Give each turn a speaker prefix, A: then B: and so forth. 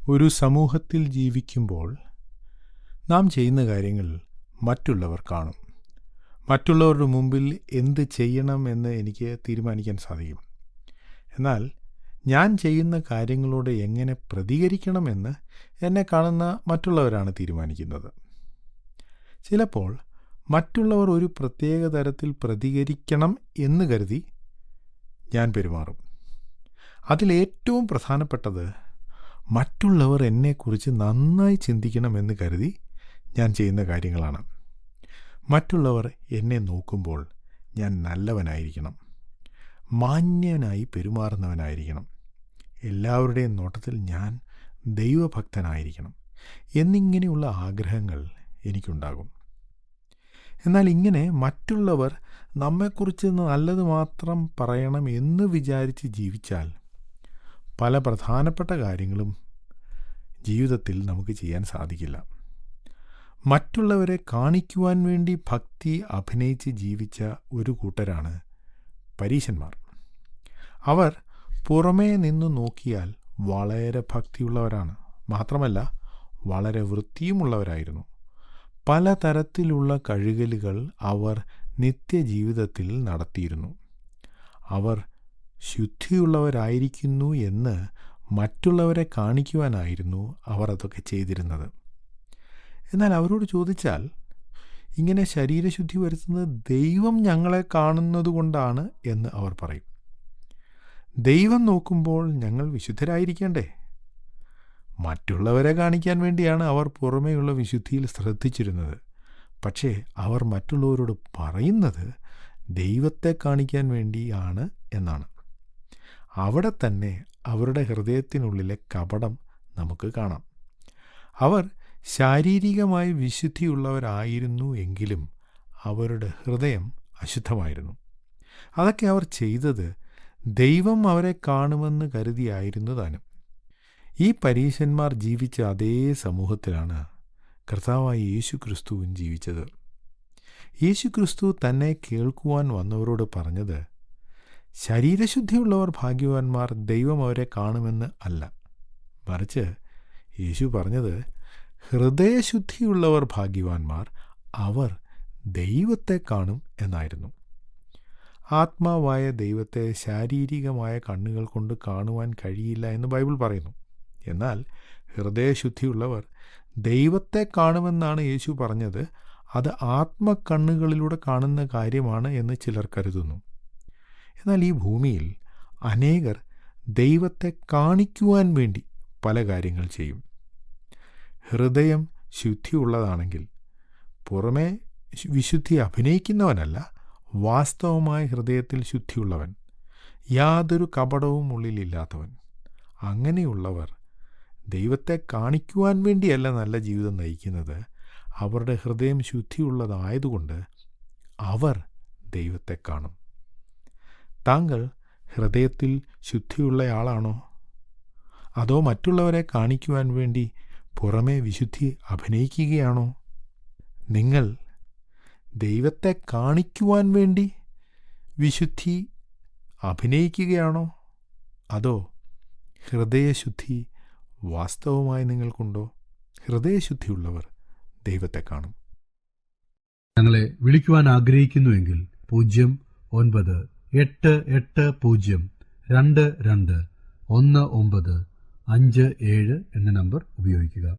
A: ഒരു സമൂഹത്തിൽ ജീവിക്കുമ്പോൾ നാം ചെയ്യുന്ന കാര്യങ്ങൾ മറ്റുള്ളവർ കാണും. മറ്റുള്ളവരുടെ മുമ്പിൽ എന്ത് ചെയ്യണം എന്ന് എനിക്ക് തീരുമാനിക്കാൻ സാധിക്കും. എന്നാൽ ഞാൻ ചെയ്യുന്ന കാര്യങ്ങളോട് എങ്ങനെ പ്രതികരിക്കണമെന്ന് എന്നെ കാണുന്ന മറ്റുള്ളവരാണ് തീരുമാനിക്കുന്നത്. ചിലപ്പോൾ മറ്റുള്ളവർ ഒരു പ്രത്യേക തരത്തിൽ പ്രതികരിക്കണം എന്ന് കരുതി ഞാൻ പെരുമാറും. അതിലേറ്റവും പ്രധാനപ്പെട്ടത് മറ്റുള്ളവർ എന്നെക്കുറിച്ച് നന്നായി ചിന്തിക്കണമെന്ന് കരുതി ഞാൻ ചെയ്യുന്ന കാര്യങ്ങളാണ്. മറ്റുള്ളവർ എന്നെ നോക്കുമ്പോൾ ഞാൻ നല്ലവനായിരിക്കണം, മാന്യനായി പെരുമാറുന്നവനായിരിക്കണം, എല്ലാവരുടെയും നോട്ടത്തിൽ ഞാൻ ദൈവഭക്തനായിരിക്കണം എന്നിങ്ങനെയുള്ള ആഗ്രഹങ്ങൾ എനിക്കുണ്ടാകും. എന്നാൽ ഇങ്ങനെ മറ്റുള്ളവർ നമ്മെക്കുറിച്ച് നല്ലത് മാത്രം പറയണം എന്ന് വിചാരിച്ച് ജീവിച്ചാൽ പല പ്രധാനപ്പെട്ട കാര്യങ്ങളും ജീവിതത്തിൽ നമുക്ക് ചെയ്യാൻ സാധിക്കില്ല. മറ്റുള്ളവരെ കാണിക്കുവാൻ വേണ്ടി ഭക്തി അഭിനയിച്ച് ജീവിച്ച ഒരു കൂട്ടരാണ് പരീശന്മാർ. അവർ പുറമേ നിന്ന് നോക്കിയാൽ വളരെ ഭക്തിയുള്ളവരാണ്. മാത്രമല്ല വളരെ വൃത്തിയുമുള്ളവരായിരുന്നു. പലതരത്തിലുള്ള കഴുകലുകൾ അവർ നിത്യജീവിതത്തിൽ നടത്തിയിരുന്നു. അവർ ശുദ്ധിയുള്ളവരായിരിക്കുന്നു എന്ന് മറ്റുള്ളവരെ കാണിക്കുവാനായിരുന്നു അവർ അതൊക്കെ ചെയ്തിരുന്നത്. എന്നാൽ അവരോട് ചോദിച്ചാൽ ഇങ്ങനെ ശരീരശുദ്ധി വരുത്തുന്നത് ദൈവം ഞങ്ങളെ കാണുന്നത് കൊണ്ടാണ് എന്ന് അവർ പറയും. ദൈവം നോക്കുമ്പോൾ ഞങ്ങൾ വിശുദ്ധരായിരിക്കണ്ടേ? മറ്റുള്ളവരെ കാണിക്കാൻ വേണ്ടിയാണ് അവർ പുറമേയുള്ള വിശുദ്ധിയിൽ ശ്രദ്ധിച്ചിരുന്നത്. പക്ഷേ അവർ മറ്റുള്ളവരോട് പറയുന്നത് ദൈവത്തെ കാണിക്കാൻ വേണ്ടിയാണ് എന്നാണ്. അവിടെ തന്നെ അവരുടെ ഹൃദയത്തിനുള്ളിലെ കപടം നമുക്ക് കാണാം. അവർ ശാരീരികമായി വിശുദ്ധിയുള്ളവരായിരുന്നു എങ്കിലും അവരുടെ ഹൃദയം അശുദ്ധമായിരുന്നു. അതൊക്കെ അവർ ചെയ്തത് ദൈവം അവരെ കാണുമെന്ന് കരുതിയായിരുന്നു താനും. ഈ പരീശന്മാർ ജീവിച്ച അതേ സമൂഹത്തിലാണ് കർത്താവായ യേശുക്രിസ്തുവും ജീവിച്ചത്. യേശുക്രിസ്തു തന്നെ കേൾക്കുവാൻ വന്നവരോട് പറഞ്ഞത് ശരീരശുദ്ധിയുള്ളവർ ഭാഗ്യവാന്മാർ, ദൈവം അവരെ കാണുമെന്ന് അല്ല. മറിച്ച് യേശു പറഞ്ഞത് ഹൃദയശുദ്ധിയുള്ളവർ ഭാഗ്യവാന്മാർ, അവർ ദൈവത്തെ കാണും എന്നായിരുന്നു. ആത്മാവായ ദൈവത്തെ ശാരീരികമായ കണ്ണുകൾ കൊണ്ട് കാണുവാൻ കഴിയില്ല എന്ന് ബൈബിൾ പറയുന്നു. എന്നാൽ ഹൃദയശുദ്ധിയുള്ളവർ ദൈവത്തെ കാണുമെന്നാണ് യേശു പറഞ്ഞത്. അത് ആത്മക്കണ്ണുകളിലൂടെ കാണുന്ന കാര്യമാണ് എന്ന് ചിലർ കരുതുന്നു. എന്നാൽ ഈ ഭൂമിയിൽ അനേകർ ദൈവത്തെ കാണിക്കുവാൻ വേണ്ടി പല കാര്യങ്ങൾ ചെയ്യും. ഹൃദയം ശുദ്ധിയുള്ളതാണെങ്കിൽ പുറമേ വിശുദ്ധി അഭിനയിക്കുന്നവനല്ല, വാസ്തവമായ ഹൃദയത്തിൽ ശുദ്ധിയുള്ളവൻ, യാതൊരു കപടവും ഉള്ളിലില്ലാത്തവൻ. അങ്ങനെയുള്ളവർ ദൈവത്തെ കാണിക്കുവാൻ വേണ്ടിയല്ല നല്ല ജീവിതം നയിക്കുന്നത്. അവരുടെ ഹൃദയം ശുദ്ധിയുള്ളതായതുകൊണ്ട് അവർ ദൈവത്തെ കാണും. താങ്കൾ ഹൃദയത്തിൽ ശുദ്ധിയുള്ളയാളാണോ? അതോ മറ്റുള്ളവരെ കാണിക്കുവാൻ വേണ്ടി പുറമേ വിശുദ്ധി അഭിനയിക്കുകയാണോ? നിങ്ങൾ ദൈവത്തെ കാണിക്കുവാൻ വേണ്ടി വിശുദ്ധി അഭിനയിക്കുകയാണോ? അതോ ഹൃദയശുദ്ധി വാസ്തവമായി നിങ്ങൾക്കുണ്ടോ? ഹൃദയശുദ്ധിയുള്ളവർ ദൈവത്തെ കാണും.
B: ഞങ്ങളെ വിളിക്കുവാൻ ആഗ്രഹിക്കുന്നുവെങ്കിൽ 098802221957 എന്ന നമ്പർ ഉപയോഗിക്കുക.